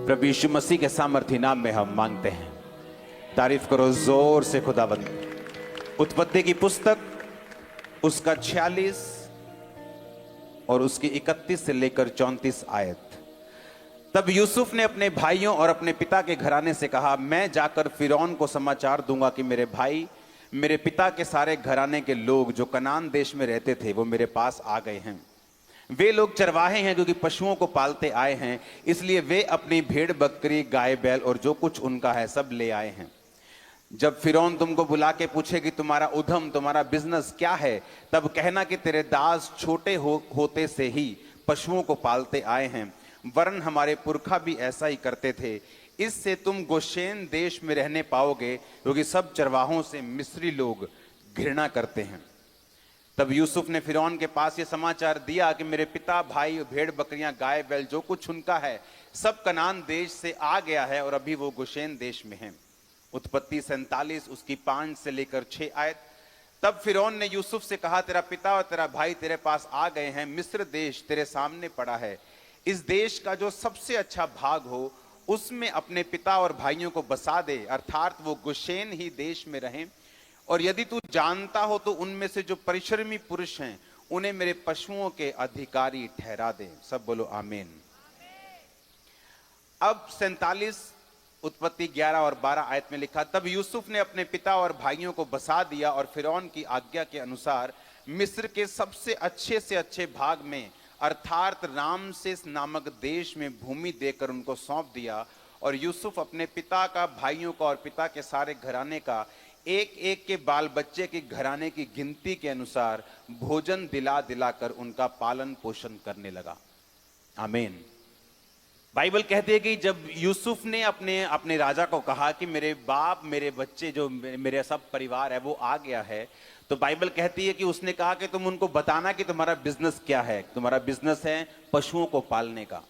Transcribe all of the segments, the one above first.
प्रभु यीशु मसीह के सामर्थ्य नाम में हम मांगते हैं। तारीफ करो जोर से खुदाबंद। उत्पत्ति की पुस्तक उसका 46 और उसकी 31 से लेकर 34 आयत। तब यूसुफ ने अपने भाइयों और अपने पिता के घराने से कहा, मैं जाकर फिरौन को समाचार दूंगा कि मेरे भाई, मेरे पिता के सारे घराने के लोग जो कनान देश में रहते थे वो मेरे पास आ गए हैं। वे लोग चरवाहे हैं क्योंकि पशुओं को पालते आए हैं, इसलिए वे अपनी भेड़ बकरी गाय बैल और जो कुछ उनका है सब ले आए हैं। जब फिरौन तुमको बुला के पूछे कि तुम्हारा उद्यम, तुम्हारा बिजनेस क्या है, तब कहना कि तेरे दास छोटे होते से ही पशुओं को पालते आए हैं, वरन हमारे पुरखा भी ऐसा ही करते थे। इससे तुम गोशेन देश में रहने पाओगे क्योंकि सब चरवाहों से मिस्री लोग घृणा करते हैं। तब यूसुफ ने फिरौन के पास ये समाचार दिया कि मेरे पिता, भाई, भेड़ बकरियां, गाय बैल जो कुछ उनका है सब कनान देश से आ गया है और अभी वो गोशेन देश में है। उत्पत्ति 47 उसकी 5 से लेकर 6 आयत। तब फिरौन ने यूसुफ से कहा, तेरा पिता और तेरा भाई तेरे पास आ गए हैं, मिस्र देश तेरे सामने पड़ा है। इस देश का जो सबसे अच्छा भाग हो उसमें अपने पिता और भाइयों को बसा दे, अर्थात वो गोशेन ही देश में रहें। और यदि तू जानता हो तो उनमें से जो परिश्रमी पुरुष हैं उन्हें मेरे पशुओं के अधिकारी ठहरा दे। सब बोलो आमीन। अब 47 उत्पत्ति 11 और 12 आयत में लिखा, तब यूसुफ ने अपने पिता और भाइयों को बसा दिया और फिरौन की आज्ञा के अनुसार मिस्र के सबसे अच्छे भाग में अर्थात रामसेस नामक देश में भूमि देकर उनको सौंप दिया। और यूसुफ अपने पिता का, भाइयों का और पिता के सारे घराने का एक एक के बाल बच्चे के घराने की गिनती के अनुसार भोजन दिला दिलाकर उनका पालन पोषण करने लगा। आमीन। बाइबल कहते हैं कि जब यूसुफ ने अपने राजा को कहा कि मेरे बाप, मेरे बच्चे, जो मेरे सब परिवार है वो आ गया है, तो बाइबल कहती है कि उसने कहा कि तुम उनको बताना कि तुम्हारा बिजनेस क्या है। तुम्हारा बिजनेस है पशुओं को पालने का।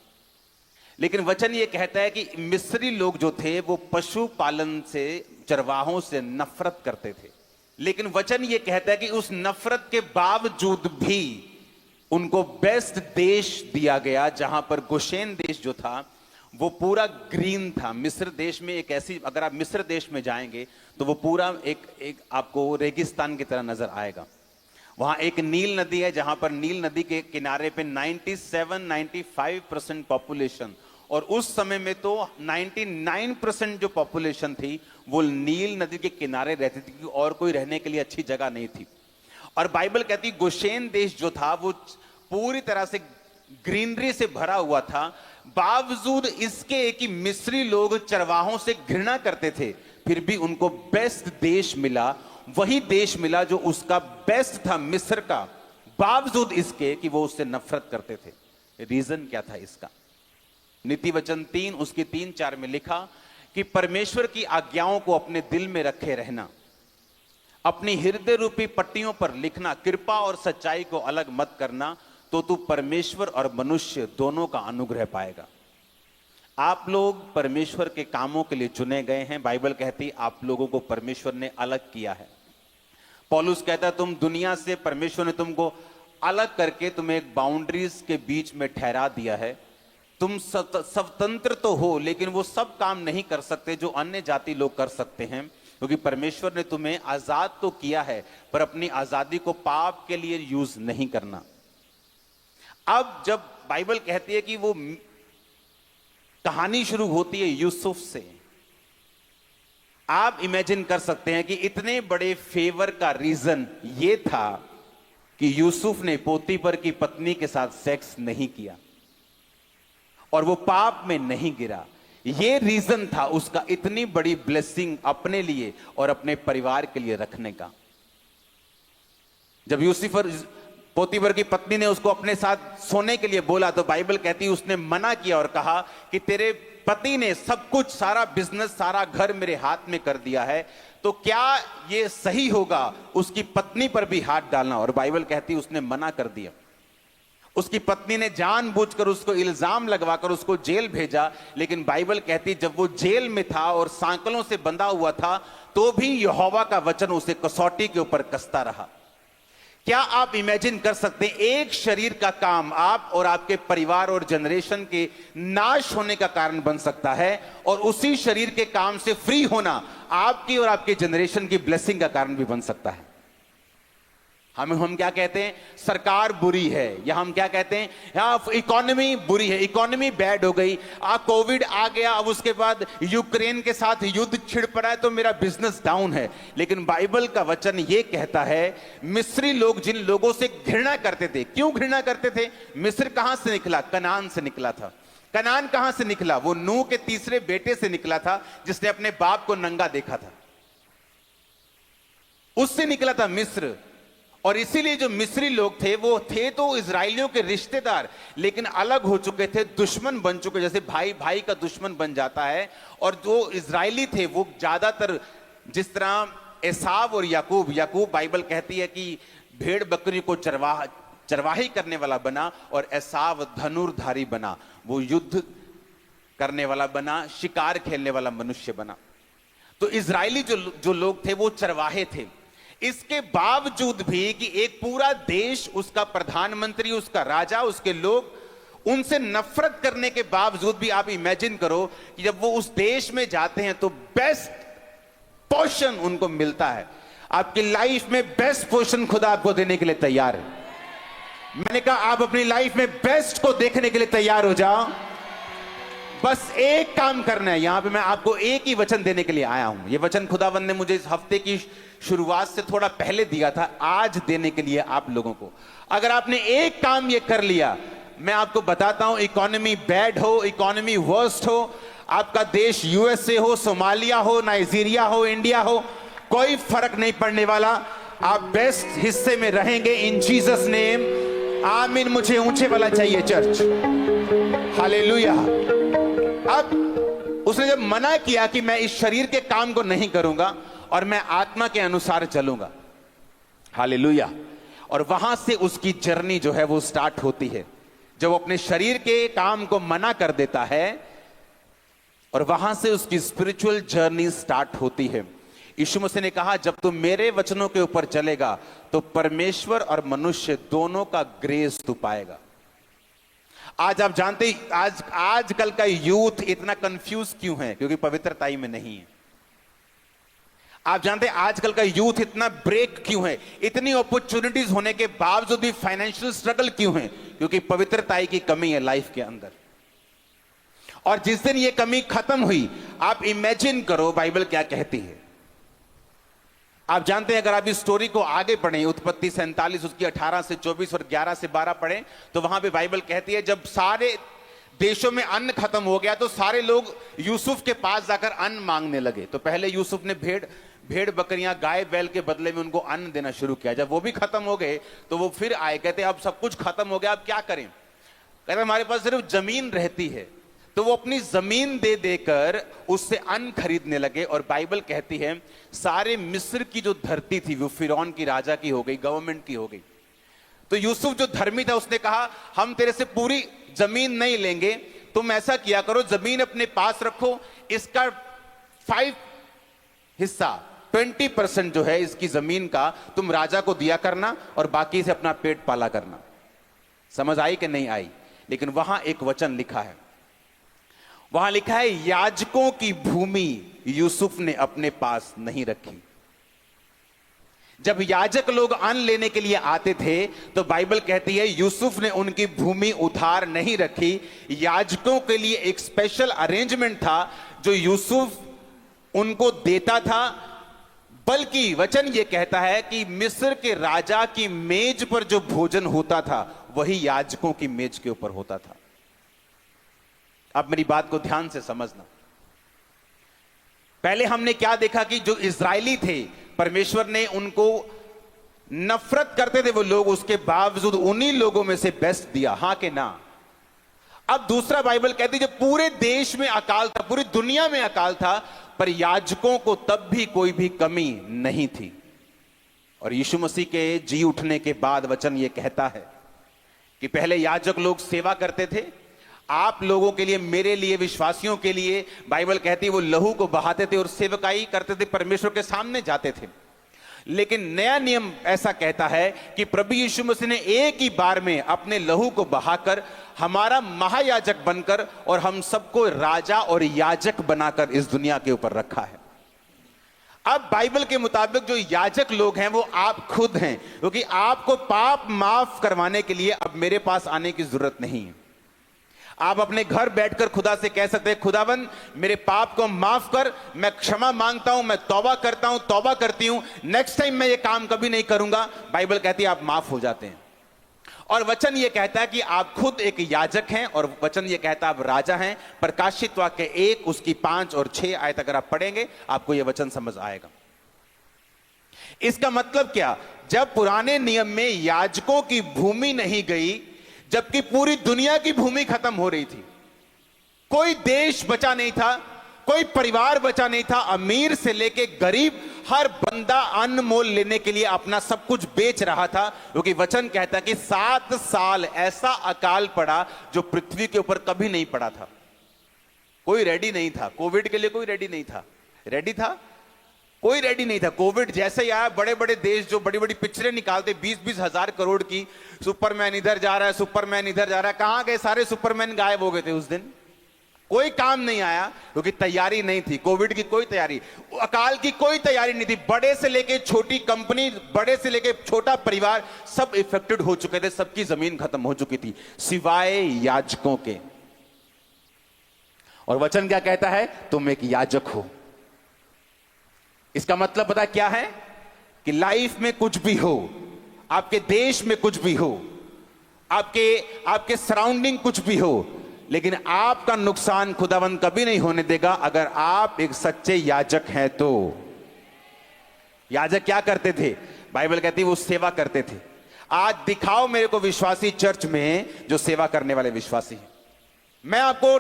लेकिन वचन ये कहता है कि मिस्री लोग जो थे वो पशु पालन से, चरवाहों से नफरत करते थे। लेकिन वचन ये कहता है कि उस नफरत के बावजूद भी उनको बेस्ट देश दिया गया, जहां पर गोशेन देश जो था वो पूरा ग्रीन था। मिस्र देश में एक ऐसी, अगर आप मिस्र देश में जाएंगे तो वो पूरा एक आपको रेगिस्तान की तरह नजर आएगा। वहां एक नील नदी है जहां पर नील नदी के किनारे पे 97-95% पॉपुलेशन, और उस समय में तो 99% जो पॉपुलेशन थी वो नील नदी के किनारे रहती थी, क्योंकि और कोई रहने के लिए अच्छी जगह नहीं थी। और बाइबल कहती गोशेन देश जो था वो पूरी तरह से ग्रीनरी से भरा हुआ था। बावजूद इसके कि मिस्री लोग चरवाहों से घृणा करते थे, फिर भी उनको बेस्ट देश मिला। वही देश मिला जो उसका बेस्ट था, मिस्र का, बावजूद इसके कि वो उससे नफरत करते थे। रीजन क्या था इसका? नीति वचन 3 उसकी 3-4 में लिखा कि परमेश्वर की आज्ञाओं को अपने दिल में रखे रहना, अपनी हृदय रूपी पट्टियों पर लिखना, कृपा और सच्चाई को अलग मत करना, तो तू परमेश्वर और मनुष्य दोनों का अनुग्रह पाएगा। आप लोग परमेश्वर के कामों के लिए चुने गए हैं। बाइबल कहती आप लोगों को परमेश्वर ने अलग किया है। पौलुस कहता है तुम दुनिया से, परमेश्वर ने तुमको अलग करके तुम्हें एक बाउंड्रीज के बीच में ठहरा दिया है। तुम स्वतंत्र तो हो, लेकिन वो सब काम नहीं कर सकते जो अन्य जाति लोग कर सकते हैं, क्योंकि परमेश्वर ने तुम्हें आजाद तो किया है, पर अपनी आजादी को पाप के लिए यूज नहीं करना। अब जब बाइबल कहती है कि वो कहानी शुरू होती है यूसुफ से, आप इमेजिन कर सकते हैं कि इतने बड़े फेवर का रीजन ये था कि यूसुफ ने पोतीफर की पत्नी के साथ सेक्स नहीं किया और वो पाप में नहीं गिरा। ये रीजन था उसका इतनी बड़ी ब्लेसिंग अपने लिए और अपने परिवार के लिए रखने का। जब पोतीफर की पत्नी ने उसको अपने साथ सोने के लिए बोला तो बाइबल कहती है उसने मना किया और कहा कि तेरे पति ने सब कुछ, सारा बिजनेस, सारा घर मेरे हाथ में कर दिया है, तो क्या ये सही होगा उसकी पत्नी पर भी हाथ डालना? और बाइबल कहती है उसने मना कर दिया। उसकी पत्नी ने जानबूझकर उसको इल्जाम लगवाकर उसको जेल भेजा। लेकिन बाइबल कहती जब वो जेल में था और सांकलों से बंधा हुआ था तो भी यहोवा का वचन उसे कसौटी के ऊपर कसता रहा। क्या आप इमेजिन कर सकते हैं एक शरीर का काम आप और आपके परिवार और जनरेशन के नाश होने का कारण बन सकता है, और उसी शरीर के काम से फ्री होना आपकी और आपके जनरेशन की ब्लेसिंग का कारण भी बन सकता है। हम क्या कहते हैं, सरकार बुरी है, या हम क्या कहते हैं, या इकोनॉमी बुरी है, इकोनॉमी बैड हो गई, कोविड आ गया, अब उसके बाद यूक्रेन के साथ युद्ध छिड़ पड़ा है तो मेरा बिजनेस डाउन है। लेकिन बाइबल का वचन यह कहता है, मिस्री लोग जिन लोगों से घृणा करते थे, क्यों घृणा करते थे? मिस्र कहां से निकला? कनान से निकला था। कनान कहां से निकला? वो नूह के तीसरे बेटे से निकला था, जिसने अपने बाप को नंगा देखा था, उससे निकला था मिस्र। और इसीलिए जो मिस्री लोग थे वो थे तो इजराइलियों के रिश्तेदार, लेकिन अलग हो चुके थे, दुश्मन बन चुके, जैसे भाई भाई का दुश्मन बन जाता है। और जो इजराइली थे वो ज्यादातर, जिस तरह एसाव और याकूब, याकूब बाइबल कहती है कि भेड़ बकरी को चरवाही करने वाला बना, और एसाव धनुर्धारी बना, वो युद्ध करने वाला बना, शिकार खेलने वाला मनुष्य बना। तो इजराइली जो लोग थे वो चरवाहे थे। इसके बावजूद भी कि एक पूरा देश, उसका प्रधानमंत्री, उसका राजा, उसके लोग उनसे नफरत करने के बावजूद भी आप इमेजिन करो कि जब वो उस देश में जाते हैं तो बेस्ट पोर्शन उनको मिलता है। आपकी लाइफ में बेस्ट पोर्शन खुदा आपको देने के लिए तैयार है। मैंने कहा आप अपनी लाइफ में बेस्ट को देखने के लिए तैयार हो जाओ। बस एक काम करना है। यहां पे मैं आपको एक ही वचन देने के लिए आया हूं। यह वचन खुदावंद ने मुझे इस हफ्ते की शुरुआत से थोड़ा पहले दिया था, आज देने के लिए आप लोगों को। अगर आपने एक काम ये कर लिया, मैं आपको बताता हूं, इकोनॉमी बैड हो, इकोनॉमी वर्स्ट हो, आपका देश यूएसए हो, सोमालिया हो, नाइजीरिया हो, इंडिया हो, कोई फर्क नहीं पड़ने वाला। आप बेस्ट हिस्से में रहेंगे इन जीसस नेम। आमीन। मुझे ऊंचे वाला चाहिए चर्च। हालेलुया। अब उसने जब मना किया कि मैं इस शरीर के काम को नहीं करूंगा और मैं आत्मा के अनुसार चलूंगा, हालेलुया, और वहां से उसकी जर्नी जो है वो स्टार्ट होती है। जब वो अपने शरीर के काम को मना कर देता है और वहां से उसकी स्पिरिचुअल जर्नी स्टार्ट होती है। यीशु मसीह ने कहा, जब तुम मेरे वचनों के ऊपर चलेगा तो परमेश्वर और मनुष्य दोनों का ग्रेस तू पाएगा। आज आप जानते, आजकल का यूथ इतना कंफ्यूज क्यों है? क्योंकि पवित्रताई में नहीं है। आप जानते हैं आजकल का यूथ इतना ब्रेक क्यों है? इतनी अपॉर्चुनिटीज होने के बावजूद भी फाइनेंशियल स्ट्रगल क्यों है? क्योंकि पवित्रताई की कमी है लाइफ के अंदर। और जिस दिन ये कमी खत्म हुई, आप इमेजिन करो बाइबल क्या कहती है। आप जानते हैं, अगर आप इस स्टोरी को आगे पढ़ें, उत्पत्ति 47 उसकी 18 से 24 और 11 से 12 पढ़ें, तो वहां पे बाइबल कहती है, जब सारे देशों में अन्न खत्म हो गया तो सारे लोग यूसुफ के पास जाकर अन्न मांगने लगे। तो पहले यूसुफ ने भेड़ बकरियां, गाय बैल के बदले में उनको अन्न देना शुरू किया। जब वो भी खत्म हो गए तो वो फिर आए, कहते अब सब कुछ खत्म हो गया, अब क्या करें? कहते हमारे पास सिर्फ जमीन रहती है। तो वो अपनी जमीन दे देकर उससे अन्न खरीदने लगे। और बाइबल कहती है सारे मिस्र की जो धरती थी वो फिरौन की राजा की हो गई, गवर्नमेंट की हो गई। तो यूसुफ जो धर्मी था उसने कहा, हम तेरे से पूरी जमीन नहीं लेंगे, तुम ऐसा किया करो, जमीन अपने पास रखो, इसका 5 हिस्सा 20% जो है इसकी जमीन का तुम राजा को दिया करना और बाकी से अपना पेट पाला करना। समझ आई कि नहीं आई? लेकिन वहां एक वचन लिखा है, वहां लिखा है, याजकों की भूमि यूसुफ ने अपने पास नहीं रखी। जब याजक लोग अन्न लेने के लिए आते थे तो बाइबल कहती है यूसुफ ने उनकी भूमि उधार नहीं रखी। याजकों के लिए एक स्पेशल अरेंजमेंट था जो यूसुफ उनको देता था। बल्कि वचन यह कहता है कि मिस्र के राजा की मेज पर जो भोजन होता था वही याजकों की मेज के ऊपर होता था। अब मेरी बात को ध्यान से समझना। पहले हमने क्या देखा कि जो इजरायली थे, परमेश्वर ने उनको नफरत करते थे वो लोग, उसके बावजूद उन्हीं लोगों में से बेस्ट दिया, हां के ना। अब दूसरा बाइबल कहती है जब पूरे देश में अकाल था, पूरी दुनिया में अकाल था, पर याजकों को तब भी कोई भी कमी नहीं थी। और यीशु मसीह के जी उठने के बाद वचन ये कहता है कि पहले याजक लोग सेवा करते थे, आप लोगों के लिए, मेरे लिए, विश्वासियों के लिए, बाइबल कहती है वो लहू को बहाते थे और सेवकाई करते थे, परमेश्वर के सामने जाते थे। लेकिन नया नियम ऐसा कहता है कि प्रभु यीशु मसीह ने एक ही बार में अपने लहू को बहाकर हमारा महायाजक बनकर और हम सबको राजा और याजक बनाकर इस दुनिया के ऊपर रखा है। अब बाइबल के मुताबिक जो याजक लोग हैं वो आप खुद हैं, क्योंकि आपको पाप माफ करवाने के लिए अब मेरे पास आने की जरूरत नहीं है। आप अपने घर बैठकर खुदा से कह सकते हैं, खुदावन मेरे पाप को माफ कर, मैं क्षमा मांगता हूं, मैं तौबा करता हूं, तौबा करती हूं, नेक्स्ट टाइम मैं ये काम कभी नहीं करूंगा। बाइबल कहती है आप माफ हो जाते हैं। और वचन ये कहता है कि आप खुद एक याजक हैं, और वचन ये कहता है आप राजा हैं। प्रकाशित वाक्य 1 उसकी 5 और 6 आयत अगर आप पढ़ेंगे आपको यह वचन समझ आएगा। इसका मतलब क्या, जब पुराने नियम में याजकों की भूमि नहीं गई, जबकि पूरी दुनिया की भूमि खत्म हो रही थी, कोई देश बचा नहीं था, कोई परिवार बचा नहीं था, अमीर से लेके गरीब हर बंदा अन्न मोल लेने के लिए अपना सब कुछ बेच रहा था, क्योंकि वचन कहता है कि 7 साल ऐसा अकाल पड़ा जो पृथ्वी के ऊपर कभी नहीं पड़ा था। कोई रेडी नहीं था कोविड के लिए, कोई रेडी नहीं था। रेडी था कोई रेडी नहीं था। कोविड जैसे ही आया, बड़े बड़े देश जो बड़ी बड़ी पिक्चरें निकालते 20-20 हजार करोड़ की, सुपरमैन इधर जा रहा है, सुपरमैन इधर जा रहा है, कहां गए सारे सुपरमैन? गायब हो गए थे उस दिन। कोई काम नहीं आया क्योंकि तैयारी नहीं थी। कोविड की कोई तैयारी, अकाल की कोई तैयारी नहीं थी। बड़े से लेके छोटी कंपनी, बड़े से लेके छोटा परिवार, सब इफेक्टेड हो चुके थे, सबकी जमीन खत्म हो चुकी थी सिवाय याजकों के। और वचन क्या कहता है? तुम एक याजक हो। इसका मतलब पता क्या है? कि लाइफ में कुछ भी हो, आपके देश में कुछ भी हो, आपके सराउंडिंग कुछ भी हो, लेकिन आपका नुकसान खुदावंद कभी नहीं होने देगा अगर आप एक सच्चे याजक हैं तो। याजक क्या करते थे? बाइबल कहती है वो सेवा करते थे। आज दिखाओ मेरे को विश्वासी चर्च में जो सेवा करने वाले विश्वासी हैं। मैं आपको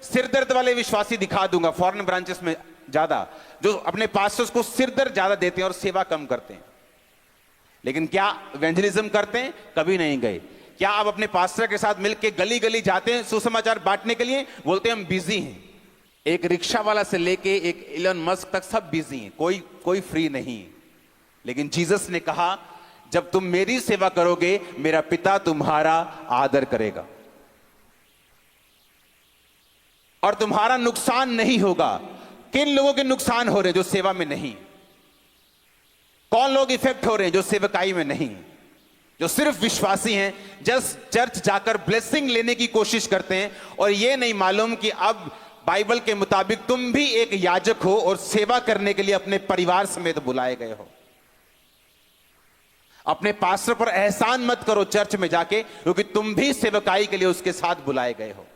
सिरदर्द वाले विश्वासी दिखा दूंगा, फॉरेन ब्रांचेस में ज्यादा, जो अपने पास्टर्स को सिरदर्द ज्यादा देते हैं और सेवा कम करते हैं। लेकिन क्या इवेंजलिज्म करते हैं? कभी नहीं गए। क्या आप अपने पास्टर के साथ मिलकर गली गली जाते हैं सुसमाचार बांटने के लिए? बोलते हैं हम बिजी हैं। एक रिक्शा वाला से लेके एक इलन मस्क तक सब बिजी हैं, कोई फ्री नहीं। लेकिन जीसस ने कहा जब तुम मेरी सेवा करोगे मेरा पिता तुम्हारा आदर करेगा और तुम्हारा नुकसान नहीं होगा। किन लोगों के नुकसान हो रहे हैं? जो सेवा में नहीं। कौन लोग इफेक्ट हो रहे हैं? जो सेवकाई में नहीं, जो सिर्फ विश्वासी हैं, जस्ट चर्च जाकर ब्लेसिंग लेने की कोशिश करते हैं और यह नहीं मालूम कि अब बाइबल के मुताबिक तुम भी एक याजक हो और सेवा करने के लिए अपने परिवार समेत बुलाए गए हो। अपने पास्टर पर एहसान मत करो चर्च में जाके, क्योंकि तुम भी सेवकाई के लिए उसके साथ बुलाए गए हो।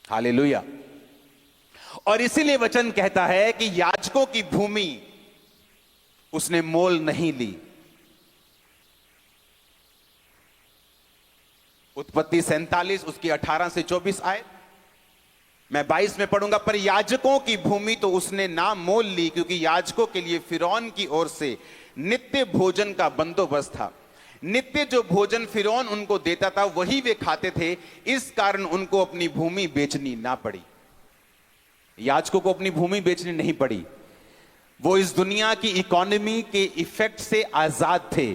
हालेलुया। और इसीलिए वचन कहता है कि याजकों की भूमि उसने मोल नहीं ली। उत्पत्ति 47 उसकी 18 से 24 आए, मैं 22 में पढ़ूंगा। पर याजकों की भूमि तो उसने ना मोल ली, क्योंकि याजकों के लिए फिरौन की ओर से नित्य भोजन का बंदोबस्त था। नित्य जो भोजन फिरौन उनको देता था वही वे खाते थे, इस कारण उनको अपनी भूमि बेचनी ना पड़ी। याजकों को अपनी भूमि बेचनी नहीं पड़ी। वो इस दुनिया की इकोनॉमी के इफेक्ट से आजाद थे।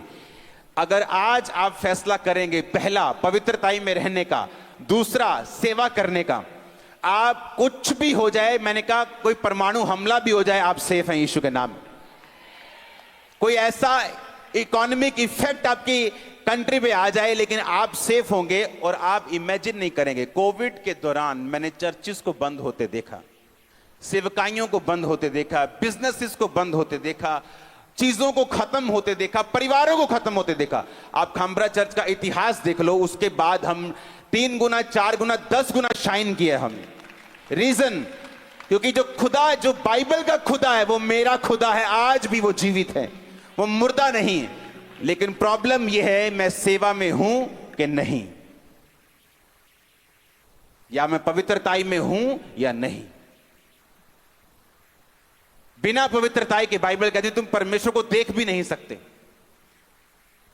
अगर आज आप फैसला करेंगे, पहला पवित्रताई में रहने का, दूसरा सेवा करने का, आप कुछ भी हो जाए, मैंने कहा कोई परमाणु हमला भी हो जाए, आप सेफ हैं यीशु के नाम। कोई ऐसा इकोनॉमिक इफेक्ट आपकी कंट्री पे आ जाए, लेकिन आप सेफ होंगे। और आप इमेजिन नहीं करेंगे, कोविड के दौरान मैंने चर्चिस को बंद होते देखा, सेवकाइयों को बंद होते देखा, बिजनेसेस को बंद होते देखा, चीजों को खत्म होते देखा, परिवारों को खत्म होते देखा। आप खामरा चर्च का इतिहास देख लो, उसके बाद हम 3 गुना 4 गुना 10 गुना शाइन किए हमने। रीजन, क्योंकि जो खुदा, जो बाइबल का खुदा है वो मेरा खुदा है, आज भी वो जीवित है, वो मुर्दा नहीं है। लेकिन प्रॉब्लम यह है मैं सेवा में हूं कि नहीं, या मैं पवित्रताई में हूं या नहीं। बिना पवित्रताई के बाइबल कहती तुम परमेश्वर को देख भी नहीं सकते।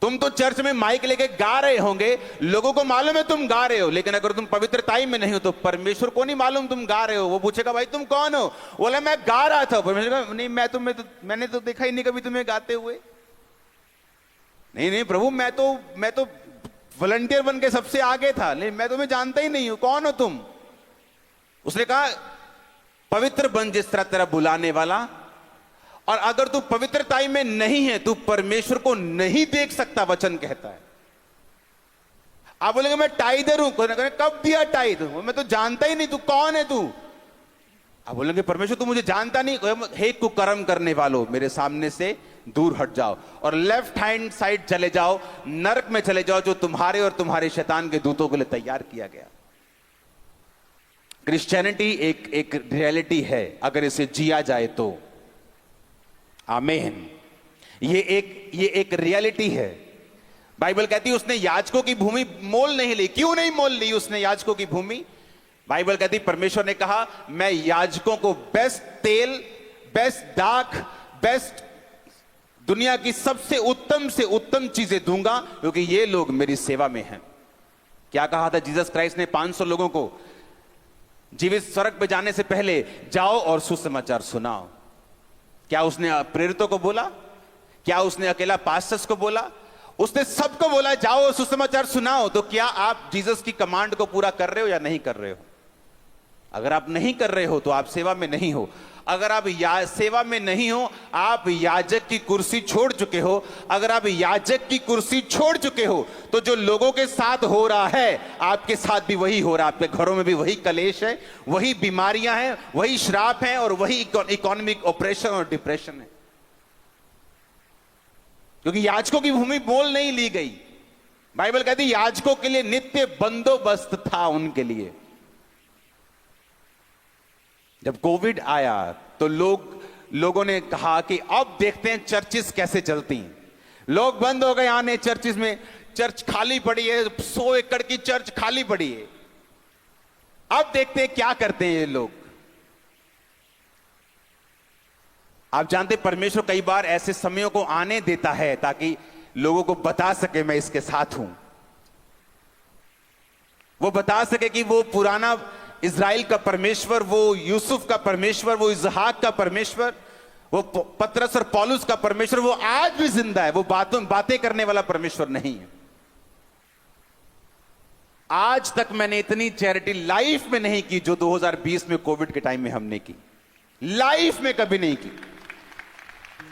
तुम तो चर्च में माइक लेके गा रहे होंगे, लोगों को मालूम है तुम गा रहे हो, लेकिन अगर तुम पवित्रताई में नहीं हो तो परमेश्वर को नहीं मालूम तुम गा रहे हो। वो पूछेगा भाई तुम कौन हो? बोले मैं गा रहा था। परमेश्वर कहा नहीं, मैंने तो देखा ही नहीं कभी तुम्हें गाते हुए। नहीं नहीं प्रभु, मैं तो वॉलंटियर बन के सबसे आगे था, लेकिन मैं तुम्हें जानता ही नहीं हूं, कौन हो तुम? उसने कहा पवित्र बन जिस तरह तेरा बुलाने वाला। और अगर तू पवित्रताई में नहीं है, तू परमेश्वर को नहीं देख सकता, वचन कहता है। आप बोलेंगे मैं टाइदर हूं, कब दिया टाइद? मैं तो जानता ही नहीं, तू कौन है तू? आप बोलेंगे परमेश्वर तू मुझे जानता नहीं। हे कुकर्म करने वालों, मेरे सामने से दूर हट जाओ और लेफ्ट हैंड साइड चले जाओ, नरक में चले जाओ, जो तुम्हारे और तुम्हारे शैतान के दूतों के लिए तैयार किया गया। क्रिश्चियनिटी एक रियलिटी है, अगर इसे जिया जाए तो। आमीन। ये एक रियलिटी है। बाइबल कहती है उसने याजकों की भूमि मोल नहीं ली। क्यों नहीं मोल ली उसने याजकों की भूमि? बाइबल कहती परमेश्वर ने कहा मैं याजकों को बेस्ट तेल, बेस्ट दाख, बेस्ट दुनिया की सबसे उत्तम चीजें दूंगा, क्योंकि ये लोग मेरी सेवा में हैं। क्या कहा था जीसस क्राइस्ट ने 500 लोगों को जीवित स्वर्ग पे जाने से पहले? जाओ और सुसमाचार सुनाओ। क्या उसने प्रेरितों को बोला? क्या उसने अकेला पास्टर्स को बोला? उसने सबको बोला जाओ और सुसमाचार सुनाओ। तो क्या आप जीसस की कमांड को पूरा कर रहे हो या नहीं कर रहे हो? अगर आप नहीं कर रहे हो तो आप सेवा में नहीं हो। अगर आप सेवा में नहीं हो, आप याजक की कुर्सी छोड़ चुके हो। अगर आप याजक की कुर्सी छोड़ चुके हो तो जो लोगों के साथ हो रहा है आपके साथ भी वही हो रहा है। आपके घरों में भी वही कलेश है, वही बीमारियां हैं, वही श्राप हैं और वही इकोनॉमिक ऑपरेशन और डिप्रेशन है, क्योंकि याजकों की भूमि मोल नहीं ली गई। बाइबल कहती है याजकों के लिए नित्य बंदोबस्त था उनके लिए। जब कोविड आया तो लोगों ने कहा कि अब देखते हैं चर्चिस कैसे चलती हैं। लोग बंद हो गए आने चर्चिस में, चर्च खाली पड़ी है, 100 एकड़ की चर्च खाली पड़ी है। अब देखते हैं क्या करते हैं ये लोग। आप जानते परमेश्वर कई बार ऐसे समयों को आने देता है ताकि लोगों को बता सके मैं इसके साथ हूं। वो बता सके कि वो पुराना इज़राइल का परमेश्वर, वो यूसुफ का परमेश्वर, वो इसहाक का परमेश्वर, वो पतरस और पौलुस का परमेश्वर, वो आज भी जिंदा है। वो बातें करने वाला परमेश्वर नहीं है। आज तक मैंने इतनी चैरिटी लाइफ में नहीं की जो 2020 में कोविड के टाइम में हमने की। लाइफ में कभी नहीं की।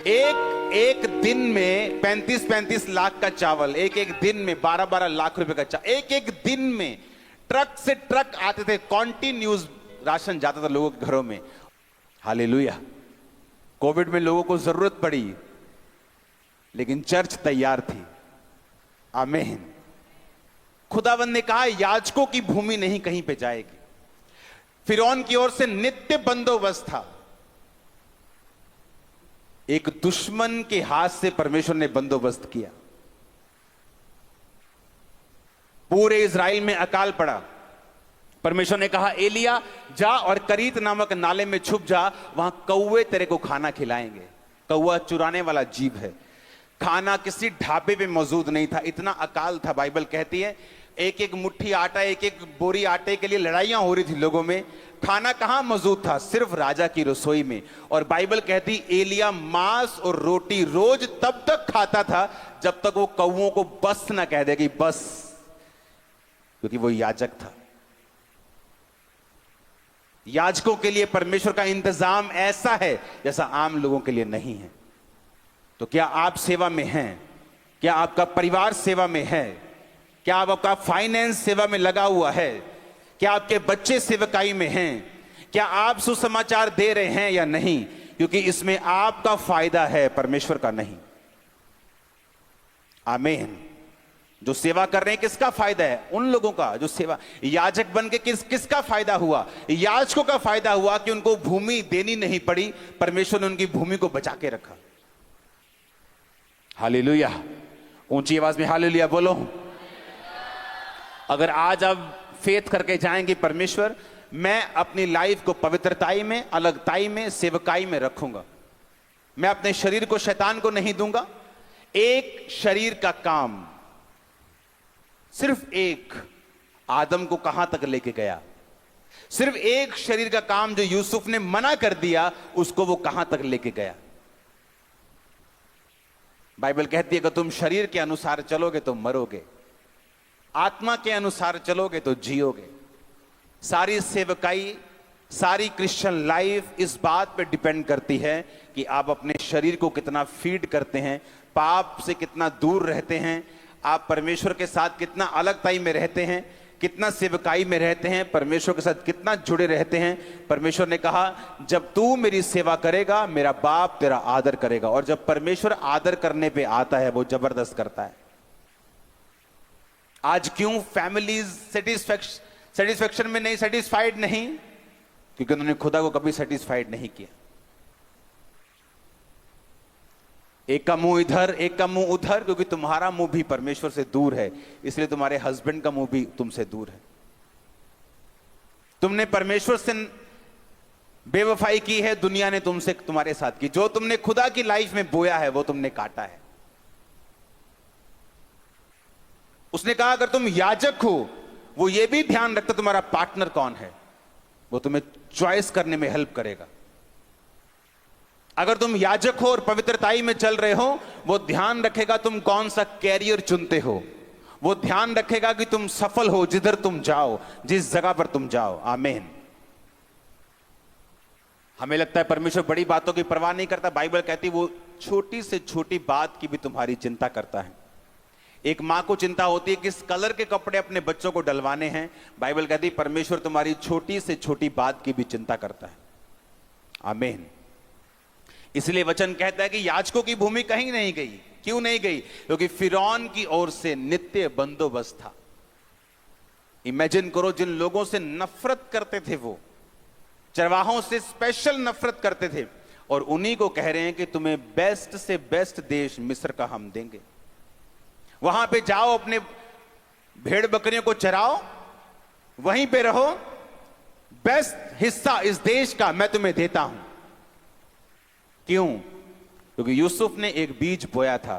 एक दिन में 35 लाख का चावल, एक दिन में 12 लाख रुपए का चावल, एक दिन में ट्रक से ट्रक आते थे, कॉन्टिन्यूस राशन जाता था लोगों के घरों में। हालेलुया। कोविड में लोगों को जरूरत पड़ी लेकिन चर्च तैयार थी। आमीन। खुदावंद ने कहा याजकों की भूमि नहीं कहीं पे जाएगी। फिरौन की ओर से नित्य बंदोबस्त था। एक दुश्मन के हाथ से परमेश्वर ने बंदोबस्त किया। पूरे इज़राइल में अकाल पड़ा। परमेश्वर ने कहा एलिया जा और करीत नामक नाले में छुप जा, वहां कौवे तेरे को खाना खिलाएंगे। कौवा चुराने वाला जीव है। खाना किसी ढाबे पे मौजूद नहीं था, इतना अकाल था। बाइबल कहती है एक एक मुट्ठी आटा, एक एक बोरी आटे के लिए लड़ाइयां हो रही थी लोगों में। खाना कहां मौजूद था? सिर्फ राजा की रसोई में। और बाइबल कहती एलिया मांस और रोटी रोज तब तक खाता था जब तक वो कौवों को बस ना कह दे कि बस, क्योंकि वो याजक था। याजकों के लिए परमेश्वर का इंतजाम ऐसा है जैसा आम लोगों के लिए नहीं है। तो क्या आप सेवा में हैं? क्या आपका परिवार सेवा में है? क्या आपका फाइनेंस सेवा में लगा हुआ है? क्या आपके बच्चे सेवकाई में हैं? क्या आप सुसमाचार दे रहे हैं या नहीं? क्योंकि इसमें आपका फायदा है, परमेश्वर का नहीं। आमीन। जो सेवा कर रहे हैं किसका फायदा है? उन लोगों का जो सेवा, याजक बन के किसका फायदा हुआ? याजकों का फायदा हुआ कि उनको भूमि देनी नहीं पड़ी, परमेश्वर ने उनकी भूमि को बचा के रखा। हालेलुया। ऊंची आवाज में हालेलुया बोलो। अगर आज आप फेथ करके जाएंगे परमेश्वर मैं अपनी लाइफ को पवित्रताई में, अलगताई में, सेवकाई में रखूंगा। मैं अपने शरीर को शैतान को नहीं दूंगा। एक शरीर का काम, सिर्फ एक, आदम को कहां तक लेके गया? सिर्फ एक शरीर का काम जो यूसुफ ने मना कर दिया, उसको वो कहां तक लेके गया? बाइबल कहती है कि तुम शरीर के अनुसार चलोगे तो मरोगे, आत्मा के अनुसार चलोगे तो जियोगे। सारी सेवकाई, सारी क्रिश्चियन लाइफ इस बात पे डिपेंड करती है कि आप अपने शरीर को कितना फीड करते हैं, पाप से कितना दूर रहते हैं, आप परमेश्वर के साथ कितना अलगताई में रहते हैं, कितना सेवकाई में रहते हैं, परमेश्वर के साथ कितना जुड़े रहते हैं। परमेश्वर ने कहा जब तू मेरी सेवा करेगा मेरा बाप तेरा आदर करेगा। और जब परमेश्वर आदर करने पे आता है वो जबरदस्त करता है। आज क्यों फैमिलीज सेटिस्फैक्शन में नहीं, सेटिस्फाइड नहीं? क्योंकि उन्होंने खुदा को कभी सेटिस्फाइड नहीं किया। एक का मुंह इधर, एक का मुंह उधर, क्योंकि तुम्हारा मुंह भी परमेश्वर से दूर है, इसलिए तुम्हारे हस्बैंड का मुंह भी तुमसे दूर है। तुमने परमेश्वर से बेवफाई की है, दुनिया ने तुमसे तुम्हारे साथ की। जो तुमने खुदा की लाइफ में बोया है वो तुमने काटा है। उसने कहा अगर तुम याजक हो, वो ये भी ध्यान रखता तुम्हारा पार्टनर कौन है, वो तुम्हें चॉइस करने में हेल्प करेगा। अगर तुम याजक हो और पवित्रताई में चल रहे हो, वो ध्यान रखेगा तुम कौन सा कैरियर चुनते हो, वो ध्यान रखेगा कि तुम सफल हो जिधर तुम जाओ, जिस जगह पर तुम जाओ। आमीन। हमें लगता है परमेश्वर बड़ी बातों की परवाह नहीं करता। बाइबल कहती है वो छोटी से छोटी बात की भी तुम्हारी चिंता करता है। एक मां को चिंता होती है किस कलर के कपड़े अपने बच्चों को डलवाने हैं। बाइबल कहती है परमेश्वर तुम्हारी छोटी से छोटी बात की भी चिंता करता है। आमीन। इसलिए वचन कहता है कि याजकों की भूमि कहीं नहीं गई। क्यों नहीं गई? क्योंकि फिरौन की ओर से नित्य बंदोबस्त था। इमेजिन करो, जिन लोगों से नफरत करते थे, वो चरवाहों से स्पेशल नफरत करते थे, और उन्हीं को कह रहे हैं कि तुम्हें बेस्ट से बेस्ट देश मिस्र का हम देंगे। वहां पे जाओ, अपने भेड़ बकरियों को चराओ, वहीं पे रहो, बेस्ट हिस्सा इस देश का मैं तुम्हें देता हूं। क्यों? क्योंकि यूसुफ ने एक बीज बोया था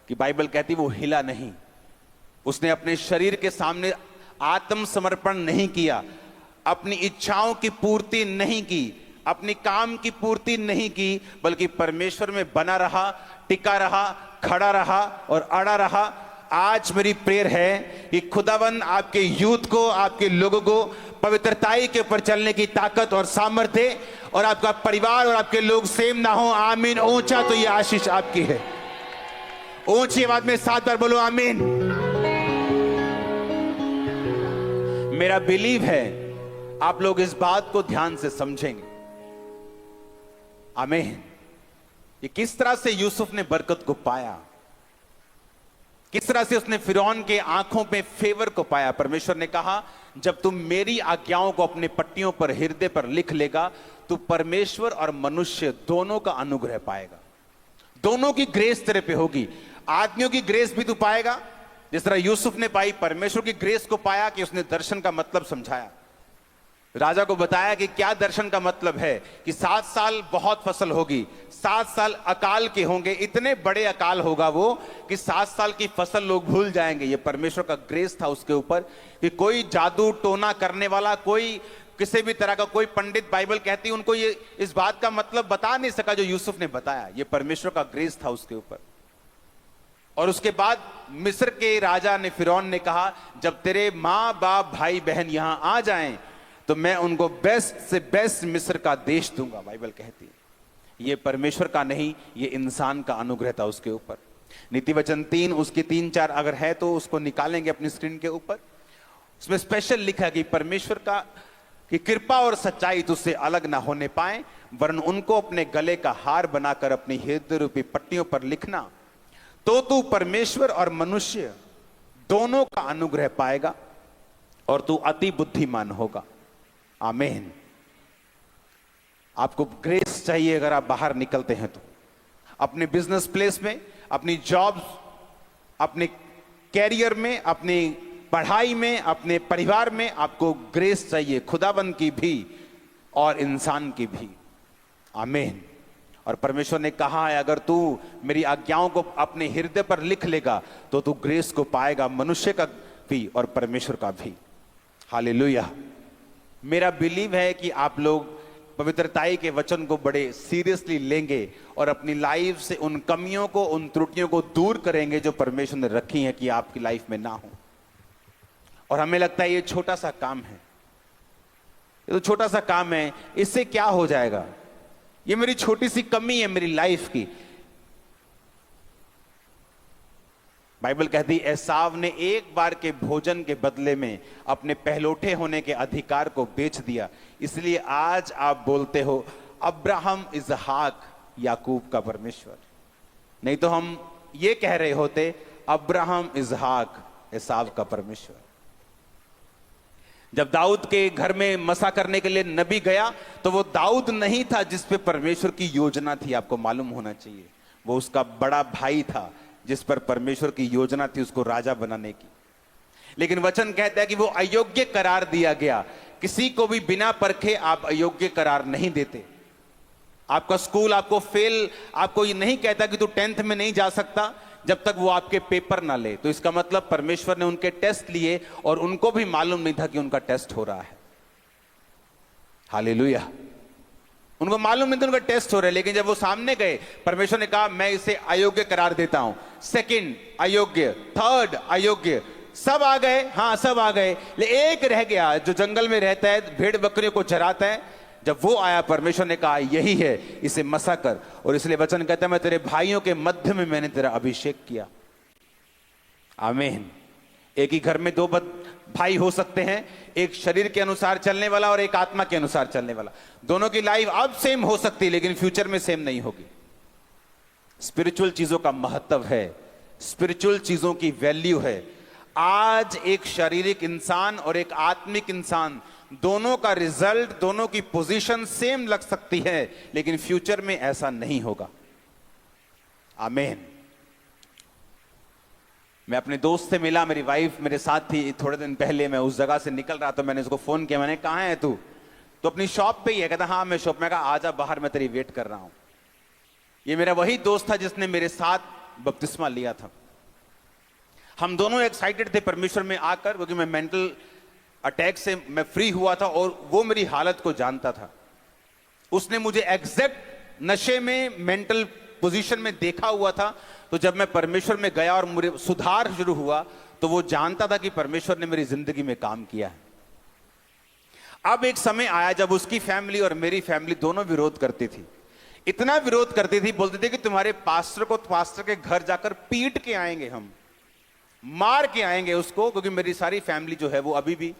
कि बाइबल कहती वो हिला नहीं। उसने अपने शरीर के सामने आत्मसमर्पण नहीं किया, अपनी इच्छाओं की पूर्ति नहीं की, अपनी काम की पूर्ति नहीं की, बल्कि परमेश्वर में बना रहा, टिका रहा, खड़ा रहा और अड़ा रहा। आज मेरी प्रेयर है कि खुदावन आपके यूथ को, आपके लोगों को पवित्रताई के ऊपर चलने की ताकत और सामर्थ्य, और आपका परिवार और आपके लोग सेम ना हो। आमीन। ऊंचा तो ये आशीष आपकी है। ऊंची आवाज में 7 बार बोलो आमीन। मेरा बिलीव है आप लोग इस बात को ध्यान से समझेंगे। आमीन। ये किस तरह से यूसुफ ने बरकत को पाया, किस तरह से उसने फिरौन के आंखों में फेवर को पाया। परमेश्वर ने कहा जब तुम मेरी आज्ञाओं को अपने पट्टियों पर, हृदय पर लिख लेगा, तो परमेश्वर और मनुष्य दोनों का अनुग्रह पाएगा। दोनों की ग्रेस तेरे पे होगी। आदमियों की ग्रेस भी तू पाएगा, जिस तरह यूसुफ ने पाई। परमेश्वर की ग्रेस को पाया कि उसने दर्शन का मतलब समझाया, राजा को बताया कि क्या दर्शन का मतलब है, कि 7 साल बहुत फसल होगी, 7 साल अकाल के होंगे, इतने बड़े अकाल होगा वो कि 7 साल की फसल लोग भूल जाएंगे। ये परमेश्वर का ग्रेस था उसके ऊपर, कि कोई जादू टोना करने वाला, कोई किसी भी तरह का कोई पंडित, बाइबल कहती है, उनको ये इस बात का मतलब बता नहीं सका जो यूसुफ ने बताया। ये परमेश्वर का ग्रेस था उसके ऊपर। और उसके बाद मिस्र के राजा ने, फिरौन ने कहा जब तेरे माँ बाप भाई बहन यहां आ जाएं तो मैं उनको बेस्ट से बेस्ट मिस्र का देश दूंगा। बाइबल कहती है ये परमेश्वर का नहीं, ये इंसान का अनुग्रह था उसके ऊपर। नीति वचन 3 उसकी 3-4 अगर है तो उसको निकालेंगे अपनी स्क्रीन के ऊपर। उसमें स्पेशल लिखा है कि परमेश्वर का कि कृपा और सच्चाई तुझसे अलग ना होने पाए, वरन उनको अपने गले का हार बनाकर अपनी हृदय रूपी पट्टियों पर लिखना, तो तू परमेश्वर और मनुष्य दोनों का अनुग्रह पाएगा और तू अति बुद्धिमान होगा। आमीन। आपको ग्रेस चाहिए अगर आप बाहर निकलते हैं तो, अपने बिजनेस प्लेस में, अपनी जॉब, अपने कैरियर में, अपनी पढ़ाई में, अपने परिवार में आपको ग्रेस चाहिए, खुदाबंद की भी और इंसान की भी। आमीन। और परमेश्वर ने कहा है अगर तू मेरी आज्ञाओं को अपने हृदय पर लिख लेगा तो तू ग्रेस को पाएगा, मनुष्य का भी और परमेश्वर का भी। हालेलुया। मेरा बिलीव है कि आप लोग पवित्रताई के वचन को बड़े सीरियसली लेंगे और अपनी लाइफ से उन कमियों को, उन त्रुटियों को दूर करेंगे जो परमेश्वर ने रखी हैं कि आपकी लाइफ में ना हो। और हमें लगता है ये छोटा सा काम है, ये तो छोटा सा काम है, इससे क्या हो जाएगा, ये मेरी छोटी सी कमी है मेरी लाइफ की। बाइबल कहती है एसाव ने एक बार के भोजन के बदले में अपने पहलौठे होने के अधिकार को बेच दिया, इसलिए आज आप बोलते हो अब्राहम इसहाक याकूब का परमेश्वर। नहीं तो हम ये कह रहे होते अब्राहम इसहाक एसाव का परमेश्वर। जब दाऊद के घर में मसा करने के लिए नबी गया तो वो दाऊद नहीं था जिस पे परमेश्वर की योजना थी, आपको मालूम होना चाहिए। वो उसका बड़ा भाई था जिस पर परमेश्वर की योजना थी उसको राजा बनाने की। लेकिन वचन कहता है कि वो अयोग्य करार दिया गया। किसी को भी बिना परखे आप अयोग्य करार नहीं देते। आपका स्कूल आपको फेल, आपको ये नहीं कहता कि तू 10th में नहीं जा सकता जब तक वो आपके पेपर ना ले। तो इसका मतलब परमेश्वर ने उनके टेस्ट लिए और उनको भी मालूम नहीं था कि उनका टेस्ट हो रहा है। हालेलुया। उनको मालूम नहीं था उनका टेस्ट हो रहा है, लेकिन जब वो सामने गए परमेश्वर ने कहा मैं इसे अयोग्य करार देता हूं। सेकंड अयोग्य, थर्ड अयोग्य, सब आ गए, हाँ सब आ गए, लेकिन एक रह गया जो जंगल में रहता है, भेड़ बकरियों को चराता है। जब वो आया परमेश्वर ने कहा यही है, इसे मसा कर। और इसलिए वचन कहता है मैं तेरे भाइयों के मध्य में मैंने तेरा अभिषेक किया। आमीन। एक ही घर में दो भाई हो सकते हैं, एक शरीर के अनुसार चलने वाला और एक आत्मा के अनुसार चलने वाला। दोनों की लाइफ अब सेम हो सकती है लेकिन फ्यूचर में सेम नहीं होगी। स्पिरिचुअल चीजों का महत्व है, स्पिरिचुअल चीजों की वैल्यू है। आज एक शारीरिक इंसान और एक आत्मिक इंसान, दोनों का रिजल्ट, दोनों की पोजीशन सेम लग सकती है लेकिन फ्यूचर में ऐसा नहीं होगा। आमीन। मैं अपने दोस्त से मिला, मेरी वाइफ मेरे साथ थी थोड़े दिन पहले, मैं उस जगह से निकल रहा तो मैंने उसको फोन किया, मैंने कहाँ है तू? तो अपनी शॉप पे ही है। कहता हाँ मैं शॉप में। कहा आजा बाहर, मैं तेरी वेट कर रहा हूं। ये मेरा वही दोस्त था जिसने मेरे साथ बपतिस्मा लिया था। हम दोनों एक्साइटेड थे परमेश्वर में आकर, क्योंकि मैं मेंटल अटैक से मैं फ्री हुआ था और वो मेरी हालत को जानता था। उसने मुझे एग्जैक्ट नशे में, मेंटल पोजीशन में देखा हुआ था। तो जब मैं परमेश्वर में गया और मुझे सुधार शुरू हुआ तो वो जानता था कि परमेश्वर ने मेरी जिंदगी में काम किया है। अब एक समय आया जब उसकी फैमिली और मेरी फैमिली दोनों विरोध करती थी। इतना विरोध करती थी, बोलते थे कि तुम्हारे पास्टर को पास्टर के घर जाकर पीट के आएंगे, हम मार के आएंगे उसको, क्योंकि मेरी सारी फैमिली जो है वो अभी भी,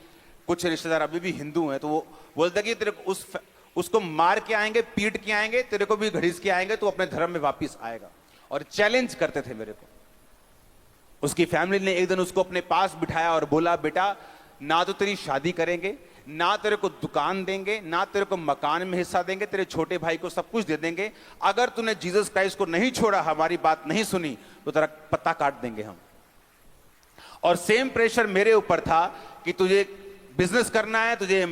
कुछ रिश्तेदार अभी भी हिंदू हैं। तो वो बोलते कि तेरे को उसको मार के आएंगे, पीट के आएंगे, तेरे को भी घड़ीस के आएंगे, तो अपने धर्म में वापिस आएगा। और चैलेंज करते थे मेरे को। उसकी फैमिली ने एक दिन उसको अपने पास बिठाया और बोला बेटा ना तो तेरी शादी करेंगे, ना तेरे को दुकान देंगे, ना तेरे को मकान में हिस्सा देंगे, तेरे छोटे भाई को सब कुछ दे देंगे। अगर तूने जीसस क्राइस्ट को नहीं छोड़ा, हमारी बात नहीं सुनी, तो तेरा पत्ता काट देंगे हम। और सेम प्रेशर मेरे ऊपर था कि तुझे बिजनेस करना है, तुझे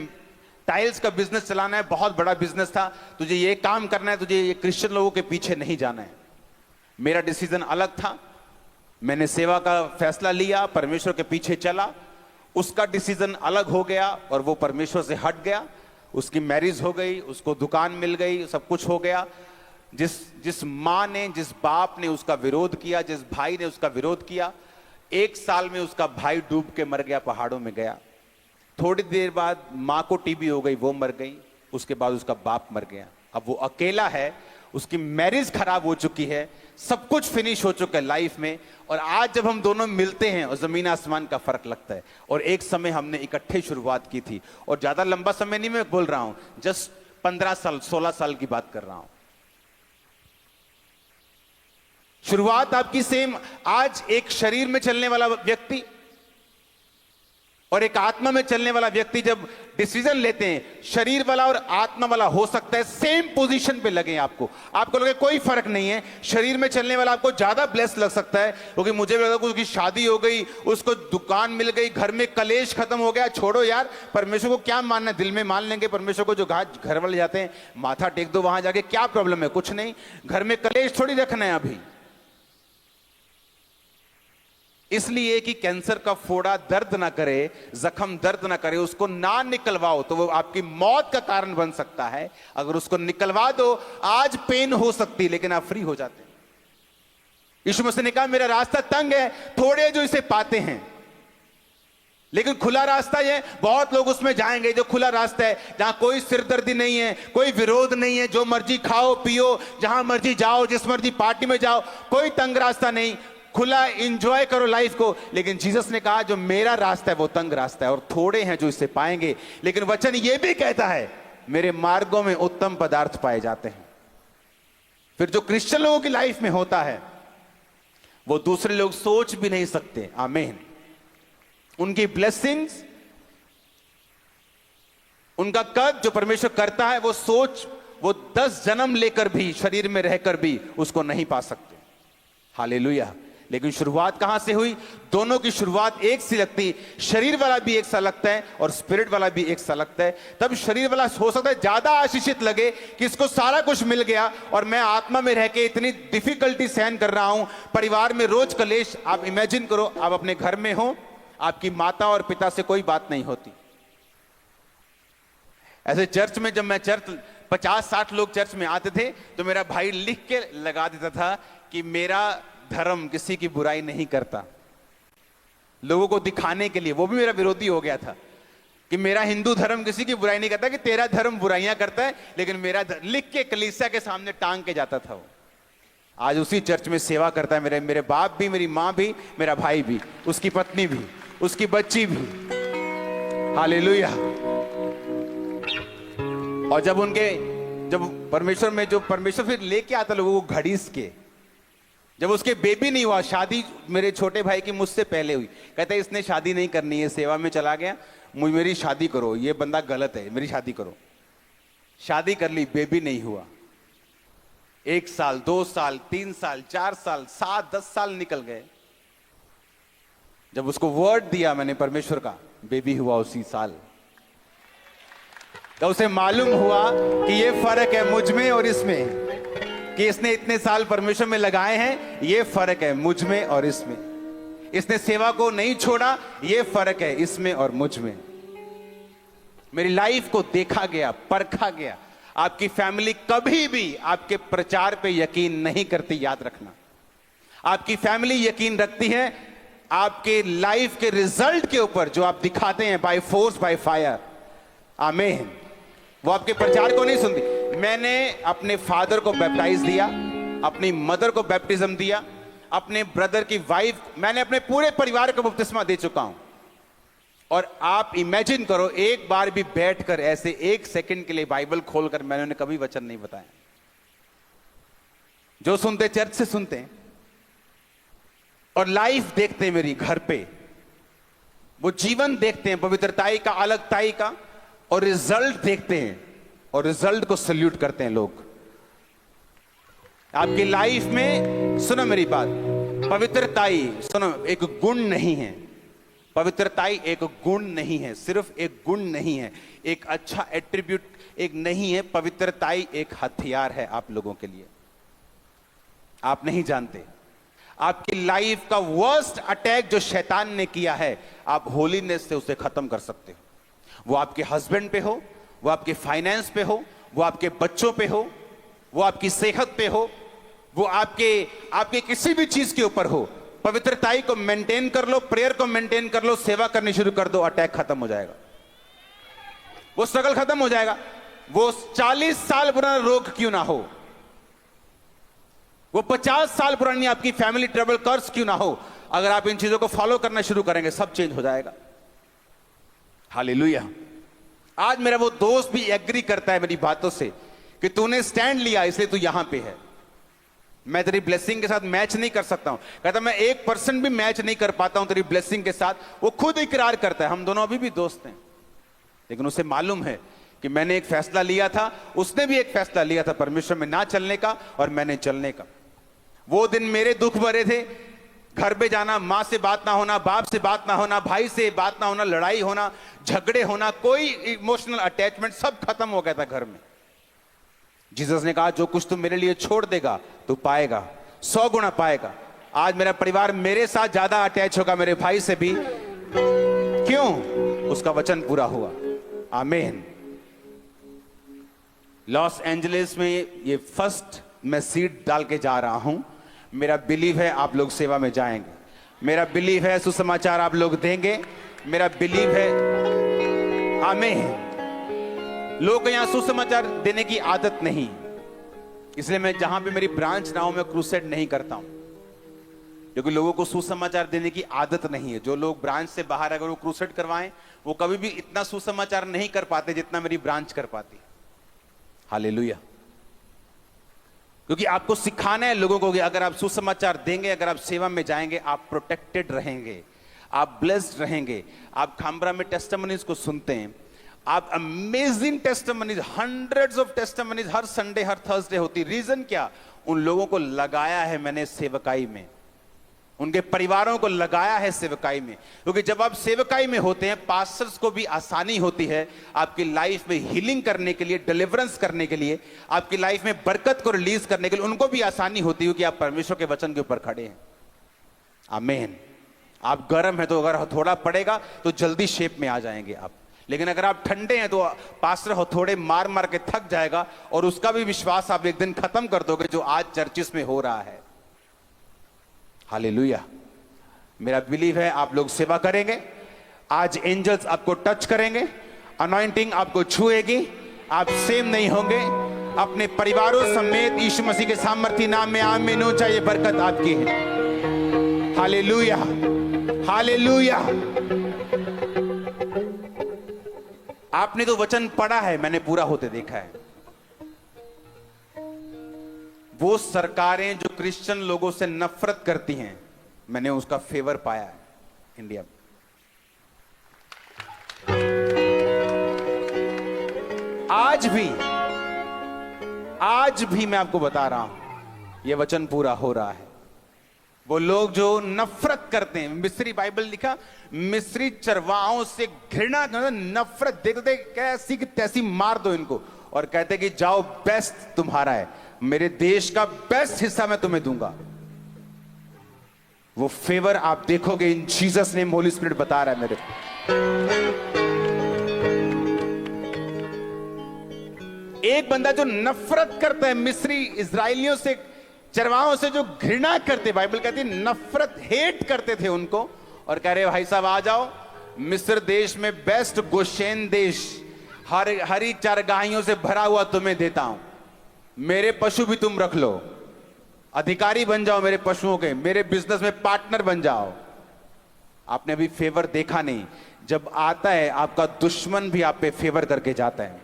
टाइल्स का बिजनेस चलाना है, बहुत बड़ा बिजनेस था, तुझे ये काम करना है, तुझे ये क्रिश्चियन लोगों के पीछे नहीं जाना है। मेरा डिसीजन अलग था। मैंने सेवा का फैसला लिया, परमेश्वर के पीछे चला। उसका डिसीजन अलग हो गया और वो परमेश्वर से हट गया। उसकी मैरिज हो गई, उसको दुकान मिल गई, सब कुछ हो गया। जिस माँ ने, जिस बाप ने उसका विरोध किया, जिस भाई ने उसका विरोध किया, 1 साल में उसका भाई डूब के मर गया, पहाड़ों में गया। थोड़ी देर बाद माँ को टीबी हो गई, वो मर गई। उसके बाद उसका बाप मर गया। अब वो अकेला है, उसकी मैरिज खराब हो चुकी है, सब कुछ फिनिश हो चुका है लाइफ में। और आज जब हम दोनों मिलते हैं और जमीन आसमान का फर्क लगता है। और एक समय हमने इकट्ठे शुरुआत की थी, और ज्यादा लंबा समय नहीं मैं बोल रहा हूं, जस्ट 15 साल 16 साल की बात कर रहा हूं। शुरुआत आपकी सेम। आज एक शरीर में चलने वाला व्यक्ति और एक आत्मा में चलने वाला व्यक्ति जब डिसीजन लेते हैं, शरीर वाला और आत्मा वाला हो सकता है सेम पोजीशन पे लगे आपको लगे कोई फर्क नहीं है। शरीर में चलने वाला आपको ज्यादा ब्लेस लग सकता है, क्योंकि मुझे लगा कि उसकी शादी हो गई, उसको दुकान मिल गई, घर में कलेश खत्म हो गया। छोड़ो यार, परमेश्वर को क्या मानना, दिल में मान लेंगे परमेश्वर को। जो घर वाले जाते हैं, माथा टेक दो वहां जाके, क्या प्रॉब्लम है? कुछ नहीं, घर में कलेश थोड़ी रखना है अभी। इसलिए कि कैंसर का फोड़ा दर्द ना करे, जख्म दर्द ना करे, उसको ना निकलवाओ तो वो आपकी मौत का कारण बन सकता है। अगर उसको निकलवा दो, आज पेन हो सकती है लेकिन आप फ्री हो जाते हैं। यीशु मसीह ने कहा मेरा रास्ता तंग है, थोड़े जो इसे पाते हैं, लेकिन खुला रास्ता है, बहुत लोग उसमें जाएंगे। जो खुला रास्ता है, जहां कोई सिरदर्दी नहीं है, कोई विरोध नहीं है, जो मर्जी खाओ पियो, जहां मर्जी जाओ, जिस मर्जी पार्टी में जाओ, कोई तंग रास्ता नहीं, खुला एंजॉय करो लाइफ को। लेकिन जीसस ने कहा जो मेरा रास्ता है वो तंग रास्ता है और थोड़े हैं जो इसे पाएंगे। लेकिन वचन ये भी कहता है मेरे मार्गों में उत्तम पदार्थ पाए जाते हैं। फिर जो क्रिश्चियन लोगों की लाइफ में होता है वो दूसरे लोग सोच भी नहीं सकते। आमीन। उनकी ब्लेसिंग्स, उनका कद जो परमेश्वर करता है, वो 10 जन्म लेकर भी, शरीर में रहकर भी उसको नहीं पा सकते। हालेलुया। लेकिन शुरुआत कहां से हुई? दोनों की शुरुआत एक सी लगती, शरीर वाला भी एक सा लगता है और स्पिरिट वाला भी एक सा लगता है। तब शरीर वाला हो सकता है ज्यादा आशीषित लगे कि इसको सारा कुछ मिल गया और मैं आत्मा में रह के इतनी डिफिकल्टी सहन कर रहा हूं, परिवार में रोज कलेश। आप इमेजिन करो, आप अपने घर में हो, आपकी माता और पिता से कोई बात नहीं होती। ऐसे चर्च में, जब मैं 50-60 लोग चर्च में आते थे तो मेरा भाई लिख के लगा देता था कि मेरा धर्म किसी की बुराई नहीं करता, लोगों को दिखाने के लिए। वो भी मेरा विरोधी हो गया था कि मेरा हिंदू धर्म किसी की बुराई नहीं करता, कि तेरा धर्म बुराइयां करता है, लेकिन मेरा लिख के कलीसिया के सामने टांग के जाता था वो। आज उसी चर्च में सेवा करता है। मेरे बाप भी, मेरी माँ भी, मेरा भाई भी, उसकी पत्नी भी, उसकी बच्ची भी। हालेलुया। और जब परमेश्वर फिर लेके आता लोगों को घड़ीस के, जब उसके बेबी नहीं हुआ, शादी मेरे छोटे भाई की मुझसे पहले हुई, कहता है इसने शादी नहीं करनी है, सेवा में चला गया, मेरी शादी करो, ये बंदा गलत है, मेरी शादी करो। शादी कर ली, बेबी नहीं हुआ। 1 साल, 2 साल, 3 साल, 4 साल, 7, 10 साल निकल गए। जब उसको वर्ड दिया मैंने परमेश्वर का, बेबी हुआ उसी साल। तो उसे मालूम हुआ कि ये फर्क है मुझ में और इसमें, कि इसने इतने साल परमेश्वर में लगाए हैं, ये फर्क है मुझ में और इसमें। इसने सेवा को नहीं छोड़ा, ये फर्क है इसमें और मुझ में। मेरी लाइफ को देखा गया, परखा गया। आपकी फैमिली कभी भी आपके प्रचार पे यकीन नहीं करती, याद रखना। आपकी फैमिली यकीन रखती है आपके लाइफ के रिजल्ट के ऊपर, जो आप दिखाते हैं बाय फोर्स बाय फायर। आमीन। वो आपके प्रचार को नहीं सुनती। मैंने अपने फादर को बैप्टाइज दिया, अपनी मदर को बैप्टिज्म दिया, अपने ब्रदर की वाइफ, मैंने अपने पूरे परिवार को बपतिस्मा दे चुका हूं। और आप इमेजिन करो, एक बार भी बैठकर ऐसे 1 सेकंड के लिए बाइबल खोलकर मैंने उन्हें कभी वचन नहीं बताया। जो सुनते चर्च से सुनते हैं और लाइफ देखते हैं मेरी घर पे, वो जीवन देखते हैं पवित्रताई का, अलगताई का, और रिजल्ट देखते हैं और रिजल्ट को सल्यूट करते हैं लोग। आपकी लाइफ में, सुनो मेरी बात, पवित्रताई, सुनो, एक गुण नहीं है। पवित्रताई एक गुण नहीं है, सिर्फ एक गुण नहीं है, एक अच्छा एट्रीब्यूट एक नहीं है। पवित्रताई एक हथियार है आप लोगों के लिए। आप नहीं जानते, आपकी लाइफ का वर्स्ट अटैक जो शैतान ने किया है, आप होलीनेस से उसे खत्म कर सकते हो। वो आपके हस्बैंड पे हो, वो आपके फाइनेंस पे हो, वो आपके बच्चों पे हो, वो आपकी सेहत पे हो, वो आपके किसी भी चीज के ऊपर हो। पवित्रताई को मेंटेन कर लो, प्रेयर को मेंटेन कर लो, सेवा करनी शुरू कर दो, अटैक खत्म हो जाएगा, वो स्ट्रगल खत्म हो जाएगा। वो 40 साल पुराना रोग क्यों ना हो, वो 50 साल पुरानी आपकी फैमिली ट्रबल कर्स क्यों ना हो, अगर आप इन चीजों को फॉलो करना शुरू करेंगे, सब चेंज हो जाएगा। हालेलुया। आज मेरा वो दोस्त भी एग्री करता है मेरी बातों से कि तूने स्टैंड लिया इसलिए तू यहां पे है। मैं तेरी ब्लेसिंग के साथ मैच नहीं कर सकता हूं। कहता मैं 1% भी मैच नहीं कर पाता हूं तेरी ब्लेसिंग के साथ। वो खुद इकरार करता है। हम दोनों अभी भी दोस्त हैं, लेकिन उसे मालूम है कि मैंने एक फैसला लिया था, उसने भी एक फैसला लिया था परमेश्वर में ना चलने का, और मैंने चलने का। वो दिन मेरे दुख भरे थे। घर पे जाना, मां से बात ना होना, बाप से बात ना होना, भाई से बात ना होना, लड़ाई होना, झगड़े होना, कोई इमोशनल अटैचमेंट सब खत्म हो गया था घर में। जीसस ने कहा जो कुछ तू मेरे लिए छोड़ देगा तू पाएगा, 100 गुना पाएगा। आज मेरा परिवार मेरे साथ ज्यादा अटैच होगा, मेरे भाई से भी। क्यों? उसका वचन पूरा हुआ। आमीन। लॉस एंजलिस में ये फर्स्ट मैं सीड डाल के जा रहा हूं। मेरा बिलीव है आप लोग सेवा में जाएंगे, मेरा बिलीव है सुसमाचार आप लोग देंगे, मेरा बिलीव है। आमीन। लोग को यहां सुसमाचार देने की आदत नहीं, इसलिए मैं जहां भी मेरी ब्रांच ना हो मैं क्रूसेड नहीं करता हूं, क्योंकि लोगों को सुसमाचार देने की आदत नहीं है। जो लोग ब्रांच से बाहर अगर वो क्रूसेड करवाएं, वो कभी भी इतना सुसमाचार नहीं कर पाते जितना मेरी ब्रांच कर पाती। हालेलुया। क्योंकि आपको सिखाना है लोगों को कि अगर आप सुसमाचार देंगे, अगर आप सेवा में जाएंगे, आप प्रोटेक्टेड रहेंगे, आप ब्लेस्ड रहेंगे। आप खामबरा में टेस्टिमनीज को सुनते हैं, आप amazing testimonies, hundreds of testimonies her Sunday her Thursday होती। रीजन क्या? उन लोगों को लगाया है मैंने सेवकाई में, उनके परिवारों को लगाया है सेवकाई में। क्योंकि जब आप सेवकाई में होते हैं, पास्टर्स को भी आसानी होती है आपकी लाइफ में हीलिंग करने के लिए, डिलीवरेंस करने के लिए, आपकी लाइफ में बरकत को रिलीज करने के लिए उनको भी आसानी होती है कि आप परमेश्वर के वचन के ऊपर खड़े हैं। आमीन। आप गर्म है तो अगर थोड़ा पड़ेगा तो जल्दी शेप में आ जाएंगे आप, लेकिन अगर आप ठंडे हैं तो पास्टर हथौड़े मार मार के थक जाएगा, और उसका भी विश्वास आप एक दिन खत्म कर दोगे जो आज चर्चिस में हो रहा है। हालेलुया। मेरा बिलीव है आप लोग सेवा करेंगे। आज एंजल्स आपको टच करेंगे, अनॉइंटिंग आपको छुएगी, आप सेम नहीं होंगे। अपने परिवारों समेत यीशु मसीह के सामर्थी नाम में आमीन हो। चाहिए बरकत आपकी है। Hallelujah, hallelujah. आपने तो वचन पढ़ा है, मैंने पूरा होते देखा है। वो सरकारें जो क्रिश्चियन लोगों से नफरत करती हैं, मैंने उसका फेवर पाया है इंडिया में। आज भी मैं आपको बता रहा हूं, यह वचन पूरा हो रहा है। वो लोग जो नफरत करते हैं, मिस्री बाइबल लिखा, मिस्री चरवाहों से घृणा, नफरत, देखते कैसी की तैसी मार दो इनको, और कहते कि जाओ बेस्ट तुम्हारा है, मेरे देश का बेस्ट हिस्सा मैं तुम्हें दूंगा। वो फेवर आप देखोगे इन जीसस नेम। होली स्पिरिट बता रहा है मेरे। एक बंदा जो नफरत करता है मिस्री इजराइलियों से, चरवाहों से जो घृणा करते, बाइबल कहती है नफरत, हेट करते थे उनको, और कह रहे भाई साहब आ जाओ, मिस्र देश में बेस्ट गोशेन देश, हरी चारगाहियों से भरा हुआ तुम्हें देता हूं, मेरे पशु भी तुम रख लो, अधिकारी बन जाओ मेरे पशुओं के, मेरे बिजनेस में पार्टनर बन जाओ। आपने अभी फेवर देखा नहीं, जब आता है आपका दुश्मन भी आप पे फेवर करके जाता है।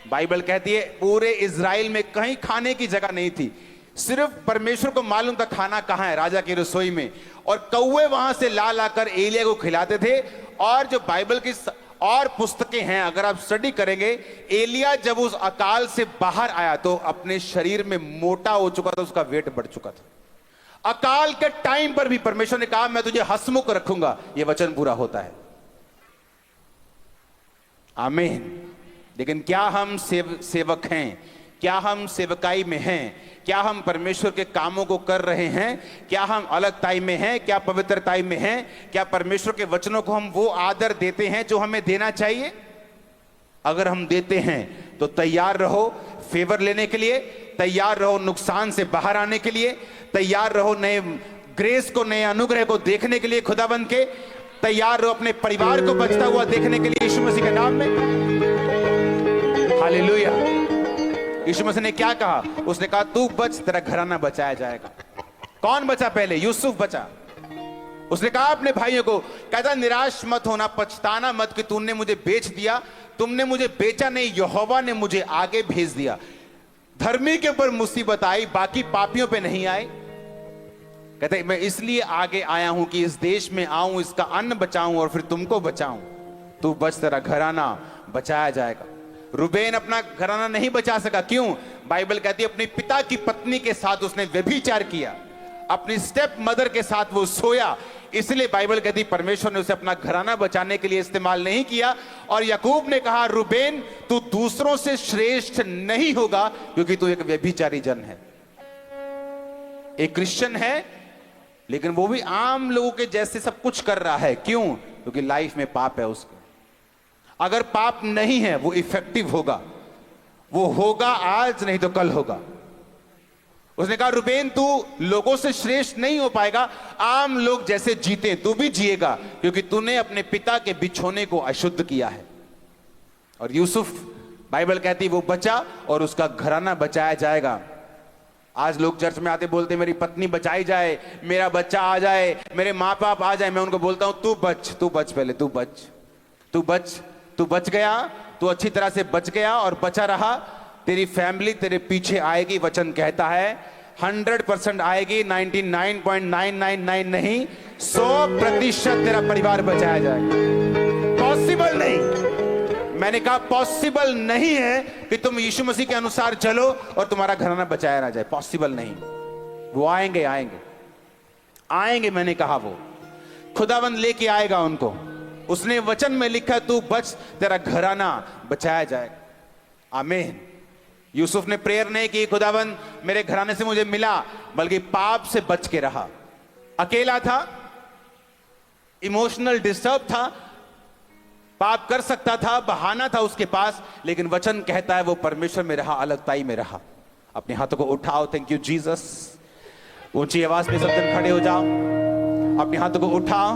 बाइबल कहती है पूरे इजराइल में कहीं खाने की जगह नहीं थी, सिर्फ परमेश्वर को मालूम था खाना कहां है, राजा की रसोई में, और कौवे वहां से ला लाकर एलिया को खिलाते थे। और जो बाइबल की और पुस्तकें हैं, अगर आप स्टडी करेंगे, एलिया जब उस अकाल से बाहर आया तो अपने शरीर में मोटा हो चुका था, उसका वेट बढ़ चुका था। अकाल के टाइम पर भी परमेश्वर ने कहा मैं तुझे हंसमुख रखूंगा, यह वचन पूरा होता है। आमीन। लेकिन क्या हम सेवक हैं? क्या हम सेवकाई में हैं? क्या हम परमेश्वर के कामों को कर रहे हैं? क्या हम अलगताई में हैं? क्या पवित्रताई में हैं? क्या परमेश्वर के वचनों को हम वो आदर देते हैं जो हमें देना चाहिए? अगर हम देते हैं तो तैयार रहो फेवर लेने के लिए, तैयार रहो नुकसान से बाहर आने के लिए, तैयार रहो नए ग्रेस को, नए अनुग्रह को देखने के लिए खुदाबंद के, तैयार रहो अपने परिवार को बचता हुआ देखने के लिए यीशु मसीह के नाम में। हालेलुया। यीशु मसीह ने क्या कहा? उसने कहा तू बच, तेरा घराना बचाया जाएगा। कौन बचा? पहले यूसुफ बचा। उसने कहा अपने भाइयों को, कहता निराश मत होना, पछताना मत कि तुमने मुझे बेच दिया, तुमने मुझे बेचा नहीं, यहोवा ने मुझे आगे भेज दिया। धर्मी के ऊपर मुसीबत आई, बाकी पापियों पे नहीं आई। कहते मैं इसलिए आगे आया हूं कि इस देश में आऊं, इसका अन्न बचाऊं और फिर तुमको बचाऊं। तू बच, तेरा घराना बचाया जाएगा। रूबेन अपना घराना नहीं बचा सका, क्यों? बाइबल कहती है अपने पिता की पत्नी के साथ उसने व्यभिचार किया, अपनी स्टेप मदर के साथ वो सोया। इसलिए बाइबल कहती परमेश्वर ने उसे अपना घराना बचाने के लिए इस्तेमाल नहीं किया। और याकूब ने कहा रूबेन तू दूसरों से श्रेष्ठ नहीं होगा, क्योंकि तू एक व्यभिचारी जन है। एक क्रिश्चियन है लेकिन वो भी आम लोगों के जैसे सब कुछ कर रहा है। क्यों? क्योंकि लाइफ में पाप है उसके। अगर पाप नहीं है वो इफेक्टिव होगा, वो होगा आज नहीं तो कल होगा। उसने कहा रूबेन तू लोगों से श्रेष्ठ नहीं हो पाएगा, आम लोग जैसे जीते तू भी जिएगा, क्योंकि तूने अपने पिता के बिछोने को अशुद्ध किया है। और यूसुफ, बाइबल कहती वो बचा और उसका घराना बचाया जाएगा। आज लोग चर्च में आते बोलते मेरी पत्नी बचाई जाए, मेरा बच्चा आ जाए, मेरे माँ बाप आ जाए। मैं उनको बोलता हूं तू बच पहले, तू बच गया, तू अच्छी तरह से बच गया और बचा रहा, तेरी फैमिली तेरे पीछे आएगी। वचन कहता है 100% आएगी, 99.999 नहीं, 100% तेरा परिवार बचाया जाएगा। पॉसिबल नहीं, मैंने कहा पॉसिबल नहीं है कि तुम यीशु मसीह के अनुसार चलो और तुम्हारा घराना बचाया ना जाए। पॉसिबल नहीं। वो आएंगे, मैंने कहा वो खुदावंद लेके आएगा उनको। उसने वचन में लिखा तू बच, तेरा घराना बचाया जाएगा। आमीन। यूसुफ ने प्रेयर नहीं की खुदावंद मेरे घराने से मुझे मिला, बल्कि पाप से बच के रहा। अकेला था, इमोशनल डिस्टर्ब था, पाप कर सकता था, बहाना था उसके पास, लेकिन वचन कहता है वो परमेश्वर में रहा, अलगताई में रहा। अपने हाथों को उठाओ, थैंक यू जीसस। ऊंची आवाज में सब जन खड़े हो जाओ, अपने हाथों को उठाओ।